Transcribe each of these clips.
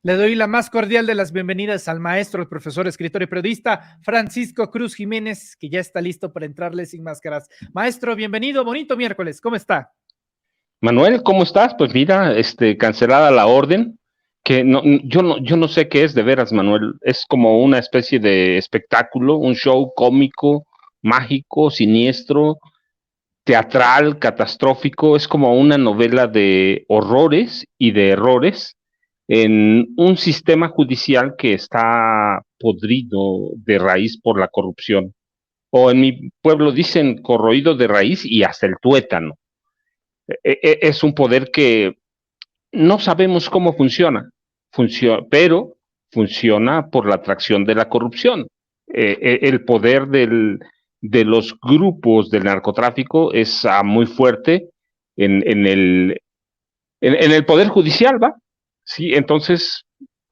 Le doy la más cordial de las bienvenidas al maestro, el profesor, escritor y periodista Francisco Cruz Jiménez, que ya está listo para entrarle sin máscaras. Maestro, bienvenido, bonito miércoles, ¿cómo está? Manuel, ¿cómo estás? Pues mira, cancelada la orden, que yo no sé qué es de veras, Manuel. Es como una especie de espectáculo, un show cómico, mágico, siniestro, teatral, catastrófico. Es como una novela de horrores y de errores en un sistema judicial que está podrido de raíz por la corrupción. O en mi pueblo dicen corroído de raíz y hasta el tuétano. Es un poder que no sabemos cómo pero funciona por la atracción de la corrupción. El poder de los grupos del narcotráfico es muy fuerte en el poder judicial, ¿va? Sí, entonces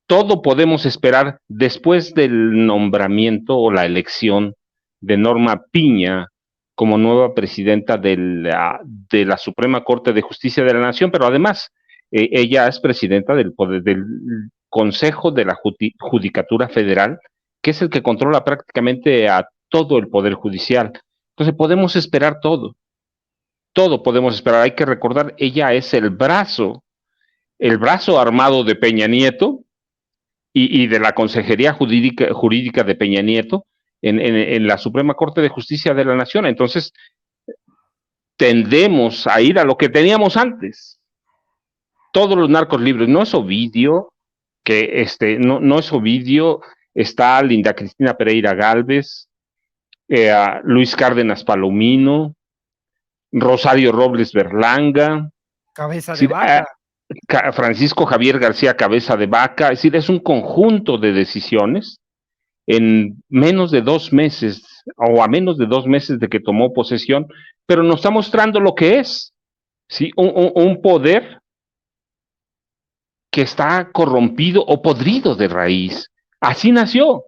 todo podemos esperar después del nombramiento o la elección de Norma Piña como nueva presidenta de la Suprema Corte de Justicia de la Nación, pero además ella es presidenta del Consejo de la Judicatura Federal, que es el que controla prácticamente a todo el Poder Judicial. Entonces podemos esperar todo podemos esperar. Hay que recordar, ella es el brazo armado de Peña Nieto, y de la Consejería Jurídica de Peña Nieto en la Suprema Corte de Justicia de la Nación. Entonces, tendemos a ir a lo que teníamos antes. Todos los narcos libres. No es Ovidio, no es Ovidio, está Linda Cristina Pereira Gálvez, Luis Cárdenas Palomino, Rosario Robles Berlanga, Cabeza de sí, vaca. Francisco Javier García Cabeza de Vaca. Es decir, es un conjunto de decisiones en menos de 2 meses o a menos de 2 meses de que tomó posesión, pero nos está mostrando lo que es, ¿sí? Un poder que está corrompido o podrido de raíz. Así nació,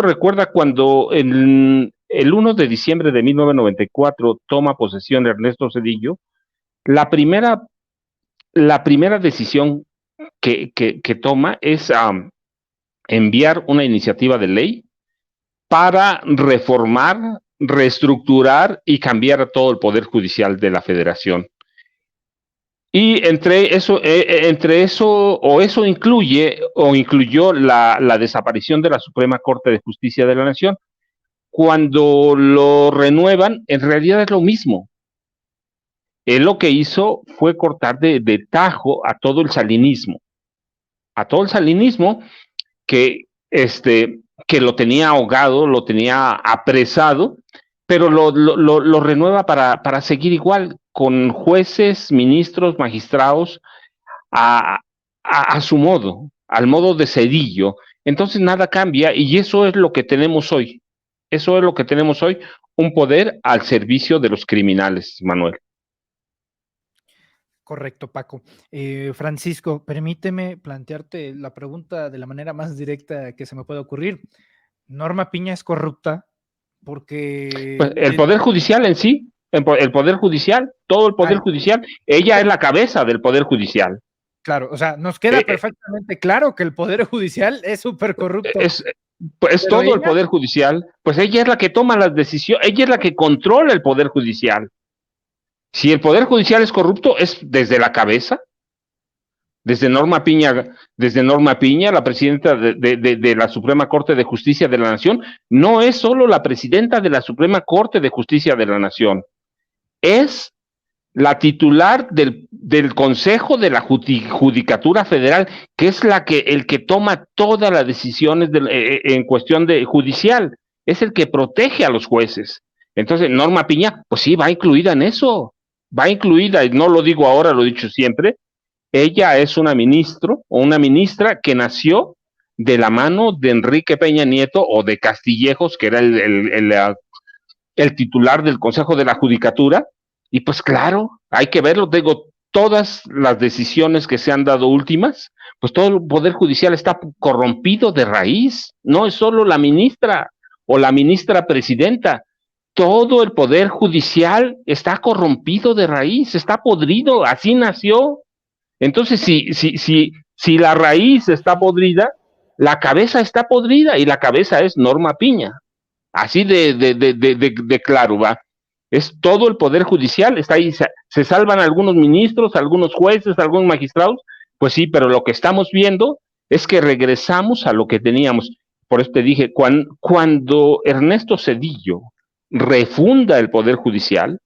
recuerda cuando el 1 de diciembre de 1994 toma posesión Ernesto Zedillo, la primera, la primera decisión que toma es enviar una iniciativa de ley para reformar, reestructurar y cambiar todo el poder judicial de la federación. Y entre eso, o eso incluye, o incluyó la desaparición de la Suprema Corte de Justicia de la Nación. Cuando lo renuevan, en realidad es lo mismo. Él lo que hizo fue cortar de tajo a todo el salinismo que, que lo tenía ahogado, lo tenía apresado, pero lo renueva para seguir igual, con jueces, ministros, magistrados, a, a su modo, al modo de Cedillo. Entonces nada cambia y eso es lo que tenemos hoy. Eso es lo que tenemos hoy, un poder al servicio de los criminales, Manuel. Correcto, Paco. Francisco, permíteme plantearte la pregunta de la manera más directa que se me puede ocurrir. ¿Norma Piña es corrupta? Pues Porque el poder judicial en sí, el poder judicial, todo el poder judicial, ella es la cabeza del poder judicial. claro, o sea, nos queda perfectamente claro que el Poder Judicial es súper corrupto. Pues Pero todo el ella, poder judicial, pues ella es la que toma las decisiones, ella es la que controla el poder judicial. Si el poder judicial es corrupto, es desde la cabeza, desde Norma Piña, la presidenta de la Suprema Corte de Justicia de la Nación, no es solo la presidenta de la Suprema Corte de Justicia de la Nación, es la titular del Consejo de la Judicatura Federal, que es el que toma todas las decisiones en cuestión de judicial, es el que protege a los jueces. Entonces, Norma Piña, pues sí, va incluida en eso, va incluida, y no lo digo ahora, lo he dicho siempre, ella es una ministro o una ministra que nació de la mano de Enrique Peña Nieto o de Castillejos, que era el titular del Consejo de la Judicatura, y pues claro, hay que verlo, digo, todas las decisiones que se han dado últimas, pues todo el Poder Judicial está corrompido de raíz, no es solo la ministra o la ministra presidenta, todo el Poder Judicial está corrompido de raíz, está podrido, así nació. Entonces, Si la raíz está podrida, la cabeza está podrida y la cabeza es Norma Piña. Así de claro, va. Es todo el poder judicial, está ahí, se salvan algunos ministros, algunos jueces, algunos magistrados, pues sí, pero lo que estamos viendo es que regresamos a lo que teníamos. Por eso te dije, cuando Ernesto Zedillo refunda el poder judicial,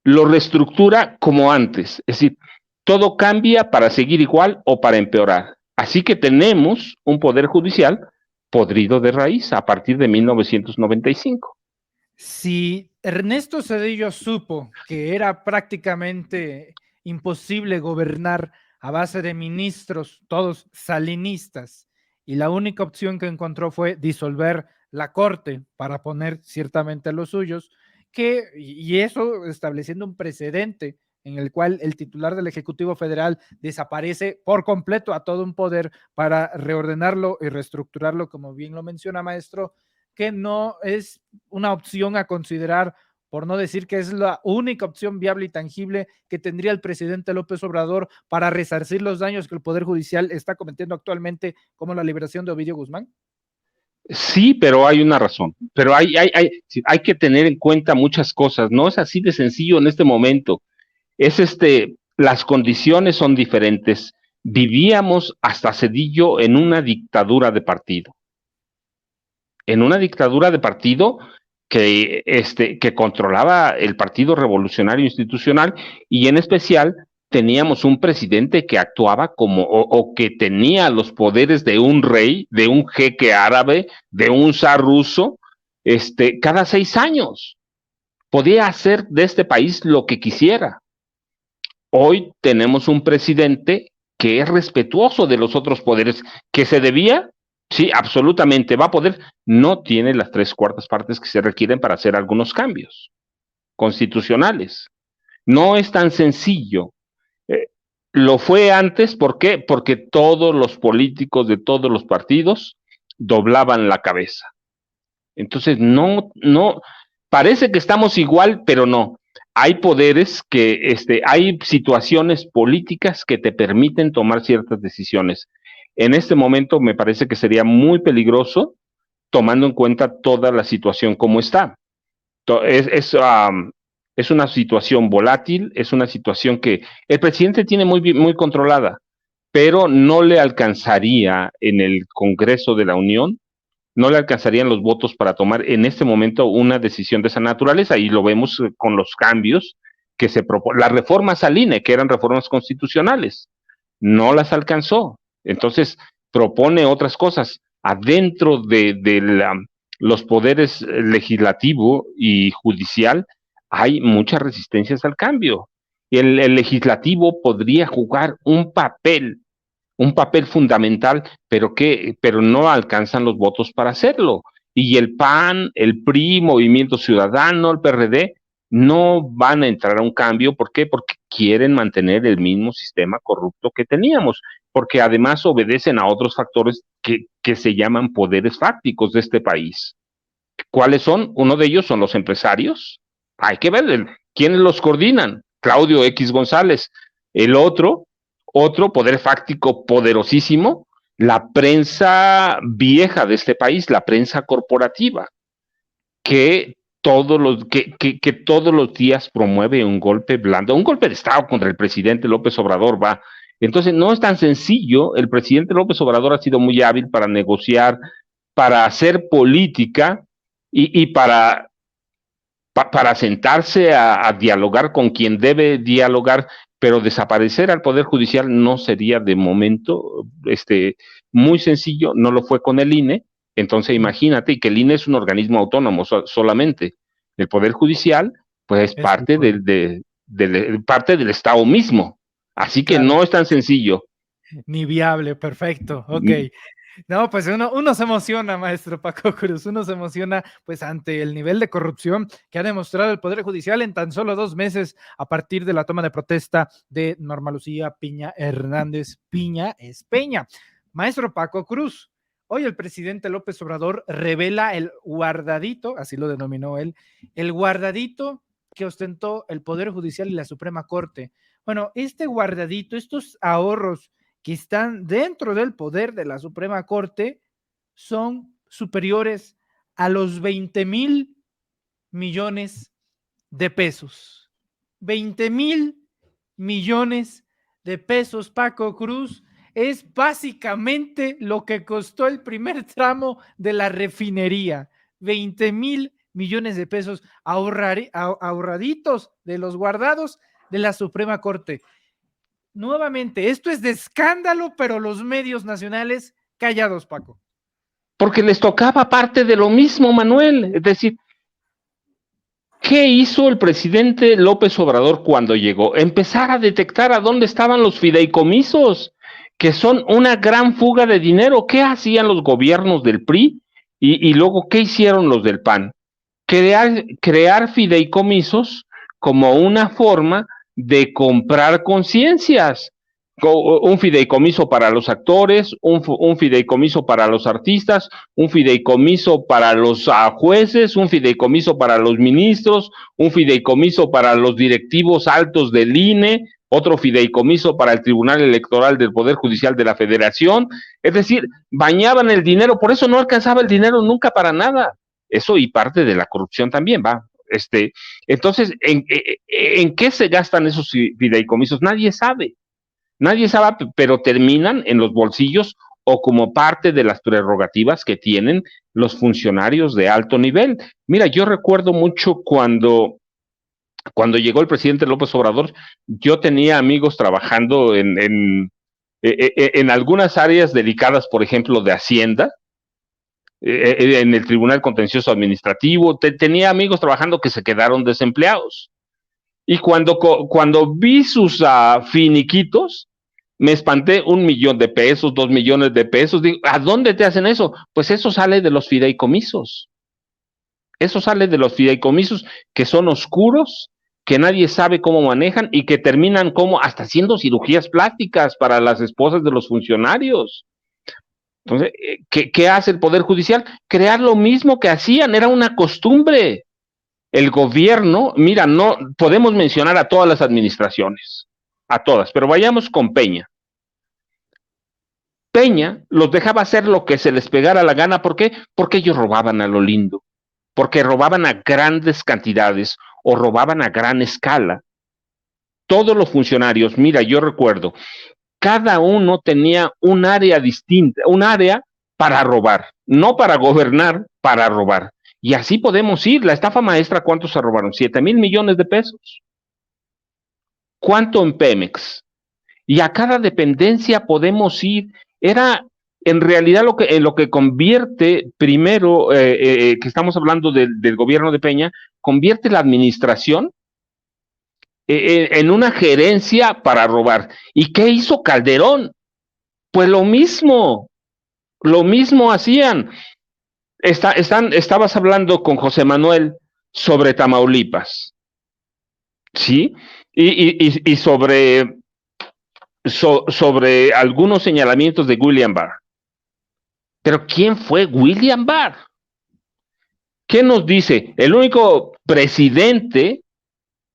lo reestructura como antes, es decir, todo cambia para seguir igual o para empeorar. Así que tenemos un poder judicial podrido de raíz a partir de 1995. Si Ernesto Zedillo supo que era prácticamente imposible gobernar a base de ministros, todos salinistas, y la única opción que encontró fue disolver la corte para poner ciertamente a los suyos, y eso estableciendo un precedente en el cual el titular del Ejecutivo Federal desaparece por completo a todo un poder para reordenarlo y reestructurarlo, como bien lo menciona, maestro, que no es una opción a considerar, por no decir que es la única opción viable y tangible que tendría el presidente López Obrador para resarcir los daños que el Poder Judicial está cometiendo actualmente, como la liberación de Ovidio Guzmán? Sí, pero hay una razón. Pero hay que tener en cuenta muchas cosas. No es así de sencillo en este momento. Es las condiciones son diferentes. Vivíamos hasta Zedillo en una dictadura de partido. En una dictadura de partido que controlaba el Partido Revolucionario Institucional y en especial teníamos un presidente que actuaba como o que tenía los poderes de un rey, de un jeque árabe, de un zar ruso, cada 6 años. Podía hacer de este país lo que quisiera. Hoy tenemos un presidente que es respetuoso de los otros poderes, que se debía, sí, absolutamente, va a poder, no tiene las 3/4 partes que se requieren para hacer algunos cambios constitucionales. No es tan sencillo. Eh, lo fue antes, ¿por qué? Porque todos los políticos de todos los partidos doblaban la cabeza. Entonces, no, parece que estamos igual, pero no. Hay poderes hay situaciones políticas que te permiten tomar ciertas decisiones. En este momento me parece que sería muy peligroso tomando en cuenta toda la situación como está. Es una situación volátil, es una situación que el presidente tiene muy controlada, pero no le alcanzaría en el Congreso de la Unión, no le alcanzarían los votos para tomar en este momento una decisión de esa naturaleza, y lo vemos con los cambios que se proponen, las reformas al INE, que eran reformas constitucionales, no las alcanzó. Entonces, propone otras cosas. Adentro de los poderes legislativo y judicial hay muchas resistencias al cambio. Y el legislativo podría jugar un papel fundamental, pero no alcanzan los votos para hacerlo. Y el PAN, el PRI, Movimiento Ciudadano, el PRD, no van a entrar a un cambio. ¿Por qué? Porque quieren mantener el mismo sistema corrupto que teníamos, porque además obedecen a otros factores que se llaman poderes fácticos de este país. ¿Cuáles son? Uno de ellos son los empresarios. Hay que ver quiénes los coordinan. Claudio X González. El otro poder fáctico poderosísimo, la prensa vieja de este país, la prensa corporativa, que todos los días promueve un golpe blando, un golpe de Estado contra el presidente López Obrador, va. Entonces, no es tan sencillo. El presidente López Obrador ha sido muy hábil para negociar, para hacer política y para sentarse a dialogar con quien debe dialogar, pero desaparecer al Poder Judicial no sería de momento muy sencillo. No lo fue con el INE. Entonces imagínate, y que el INE es un organismo autónomo solamente. El Poder Judicial pues es parte parte del Estado mismo. Así que Claro. no es tan sencillo. Ni viable, perfecto, ok. No, pues uno se emociona, maestro Paco Cruz, uno se emociona pues ante el nivel de corrupción que ha demostrado el Poder Judicial en tan solo 2 meses a partir de la toma de protesta de Norma Lucía Piña Hernández. Piña es Peña. Maestro Paco Cruz, hoy el presidente López Obrador revela el guardadito, así lo denominó él, el guardadito que ostentó el Poder Judicial y la Suprema Corte. Bueno, este guardadito, estos ahorros que están dentro del poder de la Suprema Corte son superiores a los 20,000 millones de pesos. 20,000 millones de pesos, Paco Cruz, es básicamente lo que costó el primer tramo de la refinería. 20,000 millones de pesos ahorraditos de los guardados de la Suprema Corte. Nuevamente, esto es de escándalo, pero los medios nacionales callados, Paco. Porque les tocaba parte de lo mismo, Manuel. Es decir, ¿qué hizo el presidente López Obrador cuando llegó? Empezar a detectar a dónde estaban los fideicomisos, que son una gran fuga de dinero. ¿Qué hacían los gobiernos del PRI? Y luego, ¿qué hicieron los del PAN? Crear fideicomisos como una forma de comprar conciencias. Un fideicomiso para los actores, un fideicomiso para los artistas, un fideicomiso para los jueces, un fideicomiso para los ministros, un fideicomiso para los directivos altos del INE, otro fideicomiso para el Tribunal Electoral del Poder Judicial de la Federación. Es decir, bañaban el dinero, por eso no alcanzaba el dinero nunca para nada. Eso y parte de la corrupción también, va. Entonces, ¿en qué se gastan esos fideicomisos? Nadie sabe, pero terminan en los bolsillos o como parte de las prerrogativas que tienen los funcionarios de alto nivel. Mira, yo recuerdo mucho cuando llegó el presidente López Obrador, yo tenía amigos trabajando en algunas áreas delicadas, por ejemplo, de Hacienda, en el Tribunal Contencioso Administrativo, tenía amigos trabajando que se quedaron desempleados. Y cuando vi sus finiquitos, me espanté. 1 millón de pesos, 2 millones de pesos. Digo, ¿a dónde te hacen eso? Pues eso sale de los fideicomisos. Eso sale de los fideicomisos que son oscuros, que nadie sabe cómo manejan y que terminan como hasta haciendo cirugías plásticas para las esposas de los funcionarios. Entonces, ¿qué hace el Poder Judicial? Crear lo mismo que hacían, era una costumbre. El gobierno, mira, no podemos mencionar a todas las administraciones, a todas, pero vayamos con Peña. Peña los dejaba hacer lo que se les pegara la gana. ¿Por qué? Porque ellos robaban a lo lindo, porque robaban a grandes cantidades o robaban a gran escala. Todos los funcionarios, mira, yo recuerdo, cada uno tenía un área distinta, un área para robar, no para gobernar, para robar. Y así podemos ir. La estafa maestra, ¿cuánto se robaron? 7,000 millones de pesos. ¿Cuánto en Pemex? Y a cada dependencia podemos ir. Era en realidad lo que convierte, primero, que estamos hablando del gobierno de Peña, convierte la administración en una gerencia para robar. ¿Y qué hizo Calderón? Pues lo mismo hacían. Estabas hablando con José Manuel sobre Tamaulipas, ¿sí? Y sobre algunos señalamientos de William Barr. Pero ¿quién fue William Barr? ¿Qué nos dice? El único presidente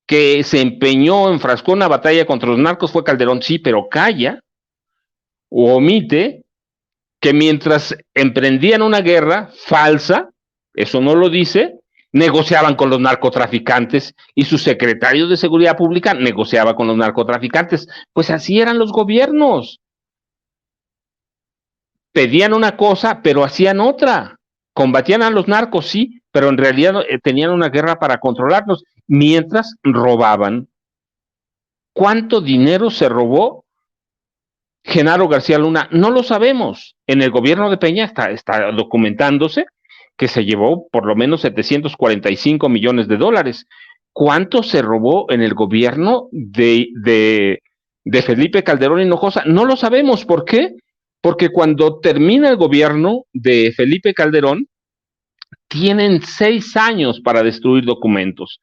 que se empeñó, enfrascó una batalla contra los narcos fue Calderón, sí, pero calla o omite que mientras emprendían una guerra falsa, eso no lo dice, negociaban con los narcotraficantes y su secretario de Seguridad Pública negociaba con los narcotraficantes. Pues así eran los gobiernos. Pedían una cosa, pero hacían otra. Combatían a los narcos, sí, pero en realidad tenían una guerra para controlarlos, mientras robaban. ¿Cuánto dinero se robó Genaro García Luna? No lo sabemos. En el gobierno de Peña está documentándose que se llevó por lo menos 745 millones de dólares. ¿Cuánto se robó en el gobierno de Felipe Calderón Hinojosa? No lo sabemos. ¿Por qué? Porque cuando termina el gobierno de Felipe Calderón, tienen 6 años para destruir documentos.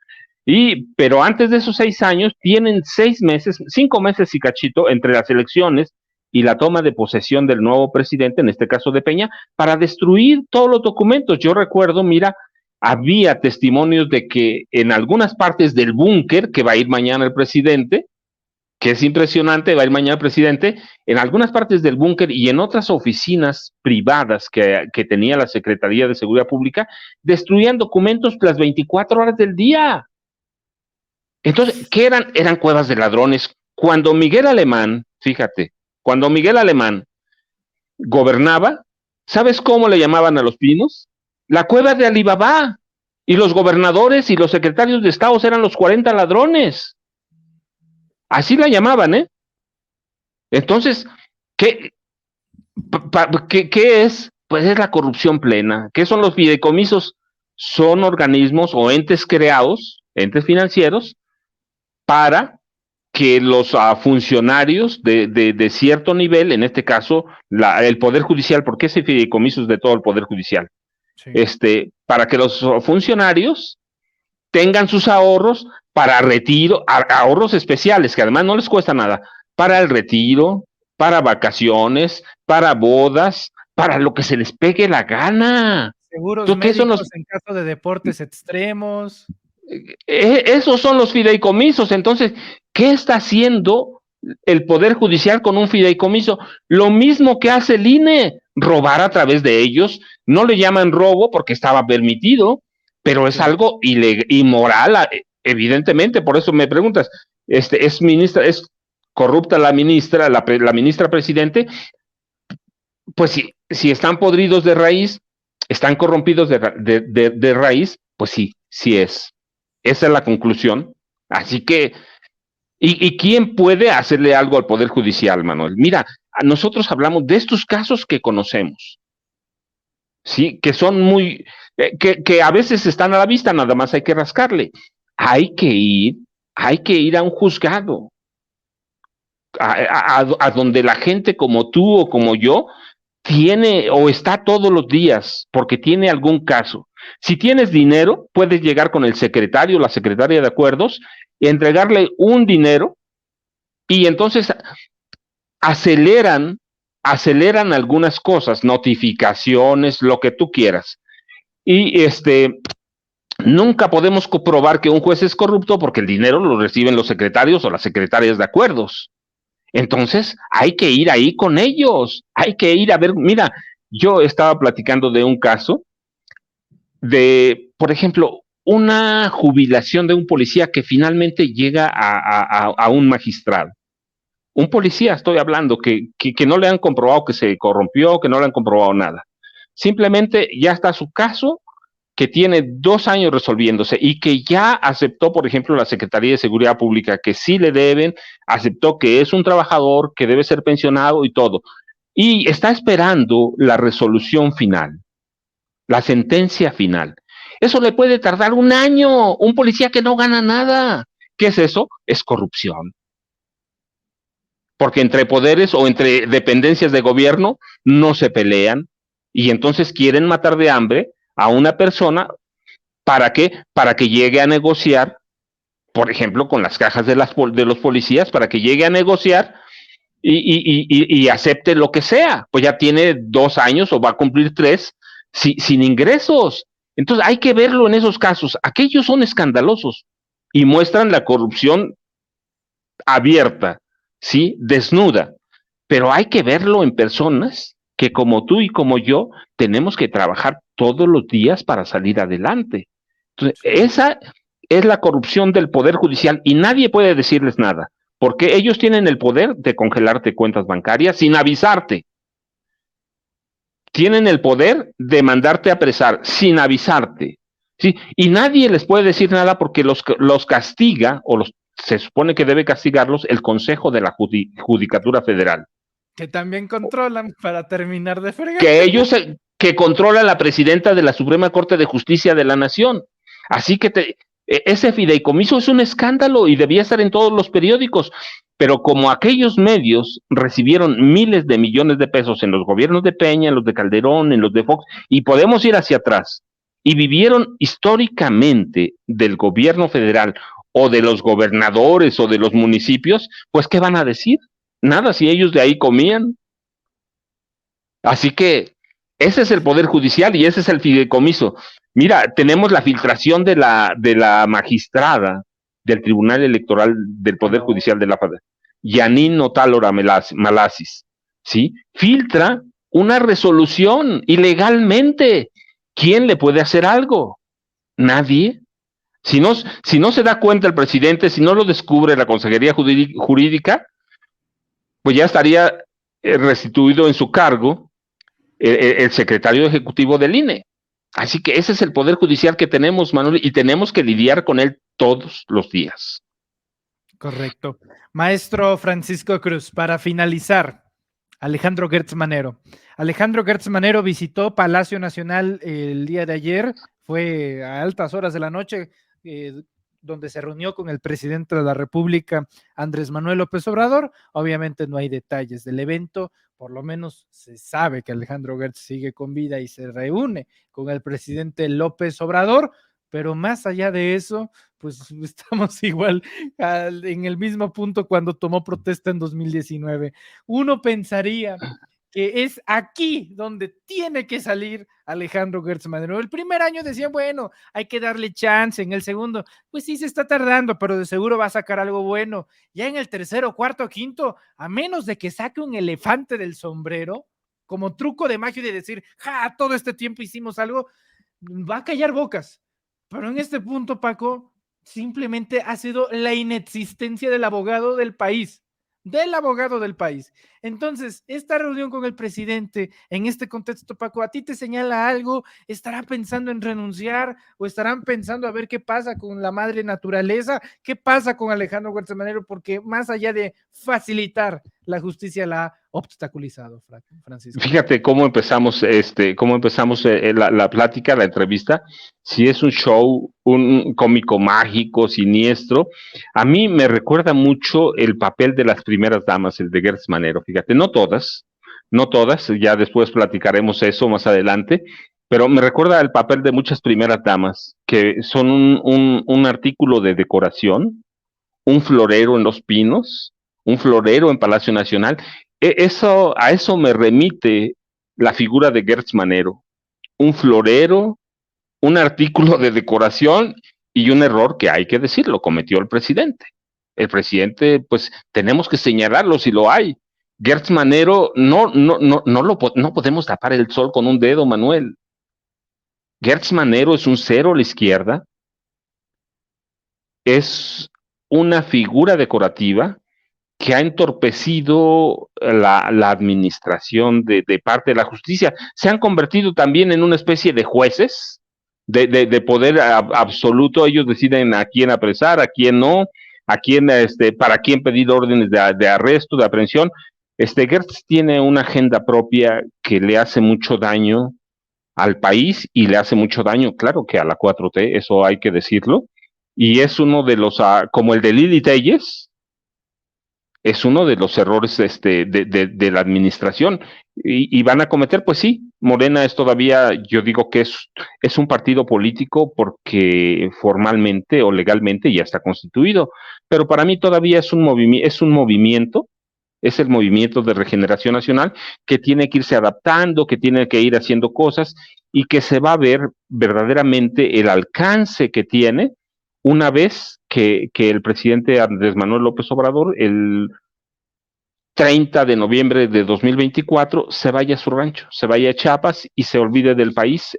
Pero antes de esos 6 años, tienen 6 meses, 5 meses y cachito entre las elecciones y la toma de posesión del nuevo presidente, en este caso de Peña, para destruir todos los documentos. Yo recuerdo, mira, había testimonios de que en algunas partes del búnker que va a ir mañana el presidente, que es impresionante, va a ir mañana el presidente, en algunas partes del búnker y en otras oficinas privadas que tenía la Secretaría de Seguridad Pública, destruían documentos las 24 horas del día. Entonces, ¿qué eran? Eran cuevas de ladrones. Cuando Miguel Alemán, fíjate, cuando Miguel Alemán gobernaba, ¿sabes cómo le llamaban a los pinos? La cueva de Alibaba. Y los gobernadores y los secretarios de Estado eran los 40 ladrones. Así la llamaban, ¿eh? Entonces, ¿qué, qué es? Pues es la corrupción plena. ¿Qué son los fideicomisos? Son organismos o entes creados, entes financieros, para que los funcionarios de cierto nivel, en este caso el Poder Judicial, porque ese fideicomiso es de todo el Poder Judicial, sí. Para que los funcionarios tengan sus ahorros para retiro, ahorros especiales, que además no les cuesta nada, para el retiro, para vacaciones, para bodas, para lo que se les pegue la gana. Seguros médicos en caso de deportes extremos. Esos son los fideicomisos. Entonces, ¿qué está haciendo el Poder Judicial con un fideicomiso? Lo mismo que hace el INE, robar a través de ellos. No le llaman robo porque estaba permitido, pero es algo inmoral, evidentemente. Por eso me preguntas, es corrupta la ministra, la ministra presidente. Pues si están podridos de raíz, están corrompidos de raíz, pues sí es. Esa es la conclusión. Así que, ¿y quién puede hacerle algo al Poder Judicial, Manuel? Mira, nosotros hablamos de estos casos que conocemos, ¿sí? Que son muy, que a veces están a la vista, nada más hay que rascarle. Hay que ir a un juzgado, a donde la gente como tú o como yo tiene o está todos los días porque tiene algún caso. Si tienes dinero, puedes llegar con el secretario, la secretaria de acuerdos, y entregarle un dinero y entonces aceleran algunas cosas, notificaciones, lo que tú quieras. Y nunca podemos comprobar que un juez es corrupto porque el dinero lo reciben los secretarios o las secretarias de acuerdos. Entonces, hay que ir ahí con ellos, hay que ir a ver. Mira, yo estaba platicando de un caso de, por ejemplo, una jubilación de un policía que finalmente llega a un magistrado. Un policía, estoy hablando, que no le han comprobado que se corrompió, que no le han comprobado nada. Simplemente ya está su caso, que tiene 2 años resolviéndose y que ya aceptó, por ejemplo, la Secretaría de Seguridad Pública, que sí le deben, aceptó que es un trabajador, que debe ser pensionado y todo. Y está esperando la resolución final, la sentencia final. Eso le puede tardar 1 año, un policía que no gana nada. ¿Qué es eso? Es corrupción. Porque entre poderes o entre dependencias de gobierno no se pelean y entonces quieren matar de hambre a una persona. ¿Para qué? Para que llegue a negociar, por ejemplo, con las cajas de los policías, para que llegue a negociar y acepte lo que sea. Pues ya tiene 2 años o va a cumplir 3 sin ingresos. Entonces hay que verlo en esos casos. Aquellos son escandalosos y muestran la corrupción abierta, ¿sí? Desnuda. Pero hay que verlo en personas que como tú y como yo tenemos que trabajar todos los días para salir adelante. Entonces, esa es la corrupción del Poder Judicial y nadie puede decirles nada, porque ellos tienen el poder de congelarte cuentas bancarias sin avisarte. Tienen el poder de mandarte a apresar sin avisarte, ¿sí? Y nadie les puede decir nada porque los castiga, o se supone que debe castigarlos el Consejo de la Judicatura Federal. Que también controlan, para terminar de fregar. Que ellos, que controla la presidenta de la Suprema Corte de Justicia de la Nación. Así que ese fideicomiso es un escándalo y debía estar en todos los periódicos. Pero como aquellos medios recibieron miles de millones de pesos en los gobiernos de Peña, en los de Calderón, en los de Fox, y podemos ir hacia atrás, y vivieron históricamente del gobierno federal o de los gobernadores o de los municipios, pues ¿qué van a decir? Nada, si ellos de ahí comían. Así que ese es el Poder Judicial y ese es el fideicomiso. Mira, tenemos la filtración de la magistrada del Tribunal Electoral del Poder Judicial de la Yanino Talora Malasis, ¿sí? Filtra una resolución ilegalmente. ¿Quién le puede hacer algo? Nadie. Si no se da cuenta el presidente, si no lo descubre la Consejería Jurídica, pues ya estaría restituido en su cargo el secretario ejecutivo del INE. Así que ese es el poder judicial que tenemos, Manuel, y tenemos que lidiar con él todos los días. Correcto. Maestro Francisco Cruz, para finalizar, Alejandro Gertz Manero. Alejandro Gertz Manero visitó Palacio Nacional el día de ayer, fue a altas horas de la noche, donde se reunió con el presidente de la República, Andrés Manuel López Obrador. Obviamente no hay detalles del evento, por lo menos se sabe que Alejandro Gertz sigue con vida y se reúne con el presidente López Obrador, pero más allá de eso, pues estamos igual en el mismo punto cuando tomó protesta en 2019. Uno pensaría que es aquí donde tiene que salir Alejandro Gertz Manero. El primer año decían, bueno, hay que darle chance. En el segundo, pues sí se está tardando, pero de seguro va a sacar algo bueno. Ya en el tercero, cuarto, quinto, a menos de que saque un elefante del sombrero, como truco de magia de decir, ja, todo este tiempo hicimos algo, va a callar bocas. Pero en este punto, Paco, simplemente ha sido la inexistencia del abogado del país. Del abogado del país. Entonces, esta reunión con el presidente, en este contexto, Paco, ¿a ti te señala algo? ¿Estará pensando en renunciar o estarán pensando a ver qué pasa con la madre naturaleza? ¿Qué pasa con Alejandro Huerta Manero? Porque más allá de facilitar la justicia, la ha obstaculizado, Francisco. Fíjate cómo empezamos la plática, la entrevista. Si es un show, un cómico mágico, siniestro, a mí me recuerda mucho el papel de las primeras damas, el de Gertz Manero. Fíjate, no todas, ya después platicaremos eso más adelante, pero me recuerda el papel de muchas primeras damas, que son un artículo de decoración, un florero en Los Pinos, un florero en Palacio Nacional. A eso me remite la figura de Gertz Manero, un florero, un artículo de decoración y un error que hay que decirlo, cometió el presidente. El presidente, pues tenemos que señalarlo si lo hay. Gertz Manero, no podemos tapar el sol con un dedo, Manuel. Gertz Manero es un cero a la izquierda, es una figura decorativa que ha entorpecido la administración de parte de la justicia. Se han convertido también en una especie de jueces de poder absoluto. Ellos deciden a quién apresar, a quién no, a quién, para quién pedir órdenes de arresto, de aprehensión. Gertz tiene una agenda propia que le hace mucho daño al país y le hace mucho daño, claro que a la 4T, eso hay que decirlo. Y es uno de los, como el de Lili Telles, es uno de los errores de la administración y van a cometer, pues sí, Morena es todavía, yo digo que es un partido político porque formalmente o legalmente ya está constituido, pero para mí todavía es un movimiento, es el movimiento de regeneración nacional que tiene que irse adaptando, que tiene que ir haciendo cosas y que se va a ver verdaderamente el alcance que tiene una vez que el presidente Andrés Manuel López Obrador, el 30 de noviembre de 2024, se vaya a su rancho, se vaya a Chiapas y se olvide del país.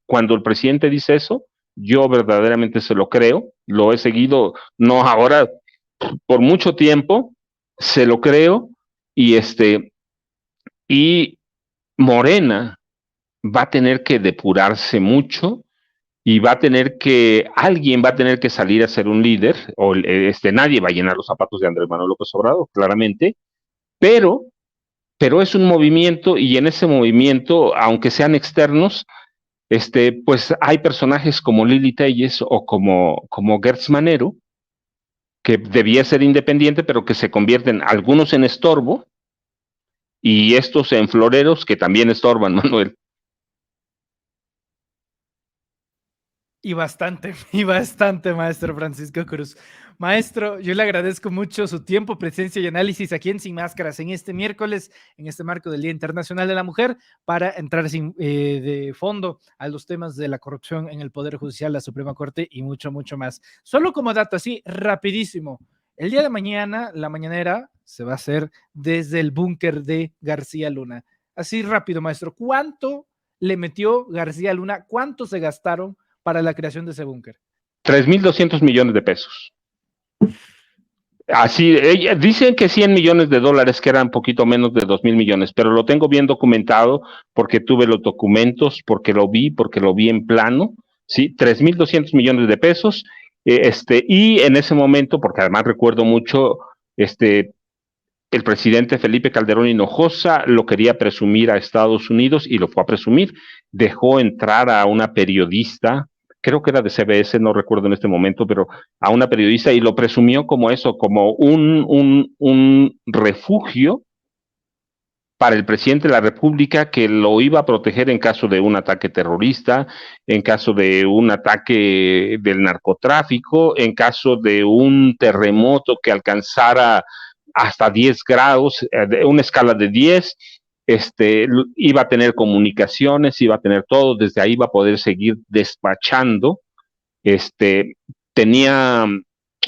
Cuando el presidente dice eso, yo verdaderamente se lo creo, lo he seguido, no ahora, por mucho tiempo, se lo creo, y y Morena va a tener que depurarse mucho y alguien va a tener que salir a ser un líder, o nadie va a llenar los zapatos de Andrés Manuel López Obrador, claramente, pero, pero es un movimiento y en ese movimiento, aunque sean externos, pues hay personajes como Lili Telles o como Gertz Manero, que debía ser independiente, pero que se convierten algunos en estorbo y estos en floreros que también estorban, Manuel. Y bastante, maestro Francisco Cruz. Maestro, yo le agradezco mucho su tiempo, presencia y análisis aquí en Sin Máscaras en este miércoles, en este marco del Día Internacional de la Mujer, para entrar de fondo a los temas de la corrupción en el Poder Judicial, la Suprema Corte y mucho, mucho más. Solo como dato así, rapidísimo, El día de mañana, la mañanera se va a hacer desde el búnker de García Luna. Así rápido, maestro, ¿cuánto le metió García Luna? ¿Cuánto se gastaron para la creación de ese búnker? 3.200 millones de pesos. Así, dicen que 100 millones de dólares, que eran poquito menos de 2.000 millones, pero lo tengo bien documentado porque tuve los documentos, porque lo vi en plano, ¿sí? 3.200 millones de pesos, y en ese momento, porque además recuerdo mucho, el presidente Felipe Calderón Hinojosa lo quería presumir a Estados Unidos y lo fue a presumir, dejó entrar a una periodista, creo que era de CBS, no recuerdo en este momento, pero a una periodista y lo presumió como eso, como un refugio para el presidente de la República que lo iba a proteger en caso de un ataque terrorista, en caso de un ataque del narcotráfico, en caso de un terremoto que alcanzara hasta 10 grados, una escala de 10, iba a tener comunicaciones, iba a tener todo, desde ahí iba a poder seguir despachando, tenía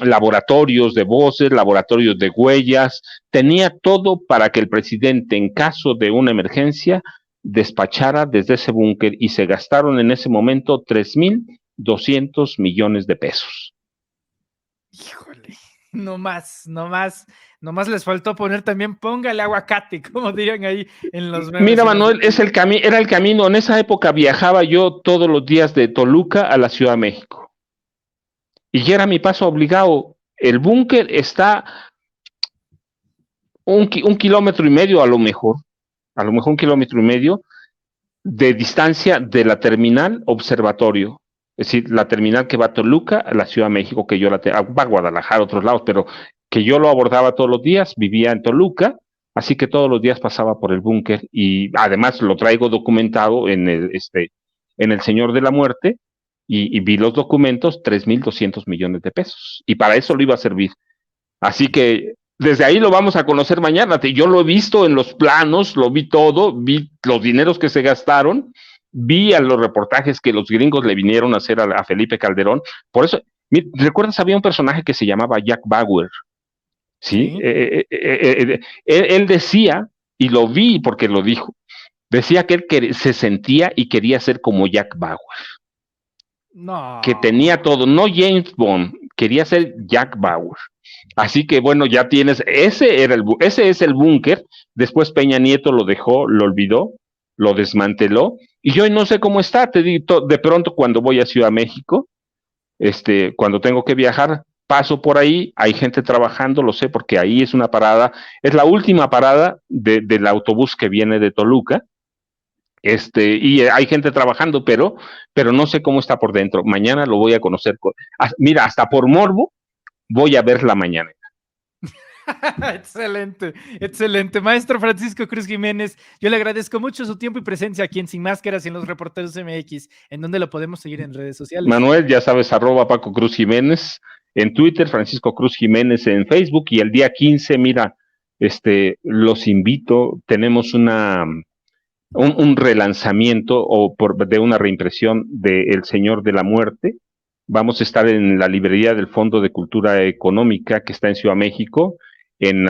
laboratorios de voces, laboratorios de huellas, tenía todo para que el presidente, en caso de una emergencia, despachara desde ese búnker y se gastaron en ese momento 3.200 millones de pesos. Híjole, no más les faltó poner también, póngale aguacate, como dirían ahí en los memes. Mira, Manuel, era el camino. En esa época viajaba yo todos los días de Toluca a la Ciudad de México. Y ya era mi paso obligado. El búnker está un kilómetro y medio a lo mejor 1,5 kilómetros de distancia de la terminal observatorio. Es decir, la terminal que va a Toluca, a la Ciudad de México, que yo va a Guadalajara, a otros lados, pero que yo lo abordaba todos los días, vivía en Toluca, así que todos los días pasaba por el búnker y además lo traigo documentado en el Señor de la Muerte y vi los documentos, 3.200 millones de pesos. Y para eso lo iba a servir. Así que desde ahí lo vamos a conocer mañana. Yo lo he visto en los planos, lo vi todo, vi los dineros que se gastaron, vi a los reportajes que los gringos le vinieron a hacer a Felipe Calderón. Por eso, ¿recuerdas? Había un personaje que se llamaba Jack Bauer, ¿sí? Sí. Él decía, y lo vi porque lo dijo, decía que él se sentía y quería ser como Jack Bauer. No. Que tenía todo, no James Bond, quería ser Jack Bauer. Así que bueno, ya tienes, ese es el búnker. Después Peña Nieto lo dejó, lo olvidó, lo desmanteló, y yo no sé cómo está. Te digo, de pronto cuando voy a Ciudad de México, cuando tengo que viajar, paso por ahí, hay gente trabajando, lo sé, porque ahí es una parada, es la última parada del autobús que viene de Toluca. Y hay gente trabajando, pero no sé cómo está por dentro. Mañana lo voy a conocer. Mira, hasta por morbo voy a ver la mañana. Excelente, excelente. Maestro Francisco Cruz Jiménez, yo le agradezco mucho su tiempo y presencia aquí en Sin Máscaras y en los Reporteros MX, en donde lo podemos seguir en redes sociales. Manuel, ya sabes, @Paco Cruz Jiménez en Twitter, Francisco Cruz Jiménez en Facebook, y el día 15, mira, los invito, tenemos un relanzamiento de una reimpresión de El Señor de la Muerte. Vamos a estar en la librería del Fondo de Cultura Económica, que está en Ciudad de México, en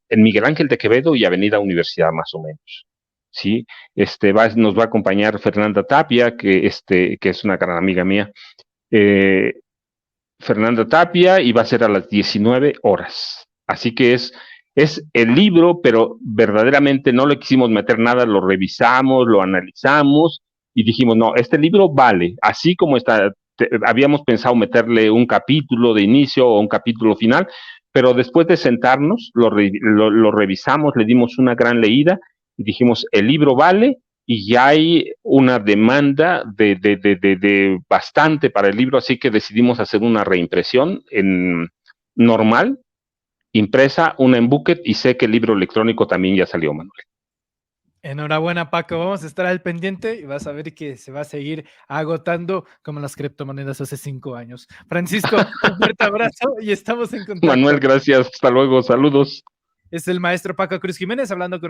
Miguel Ángel de Quevedo y Avenida Universidad, más o menos. ¿Sí? Nos va a acompañar Fernanda Tapia, que es una gran amiga mía. Fernanda Tapia, y va a ser a las 19 horas. Así que es el libro, pero verdaderamente no le quisimos meter nada, lo revisamos, lo analizamos y dijimos, no, este libro vale, así como está. Habíamos pensado meterle un capítulo de inicio o un capítulo final, pero después de sentarnos, lo revisamos, le dimos una gran leída y dijimos, el libro vale, y ya hay una demanda de bastante para el libro, así que decidimos hacer una reimpresión normal, impresa, una en Booklet, y sé que el libro electrónico también ya salió, Manuel. Enhorabuena, Paco. Vamos a estar al pendiente y vas a ver que se va a seguir agotando como las criptomonedas hace 5 años. Francisco, un fuerte abrazo y estamos en contacto. Manuel, gracias. Hasta luego. Saludos. Es el maestro Paco Cruz Jiménez hablando con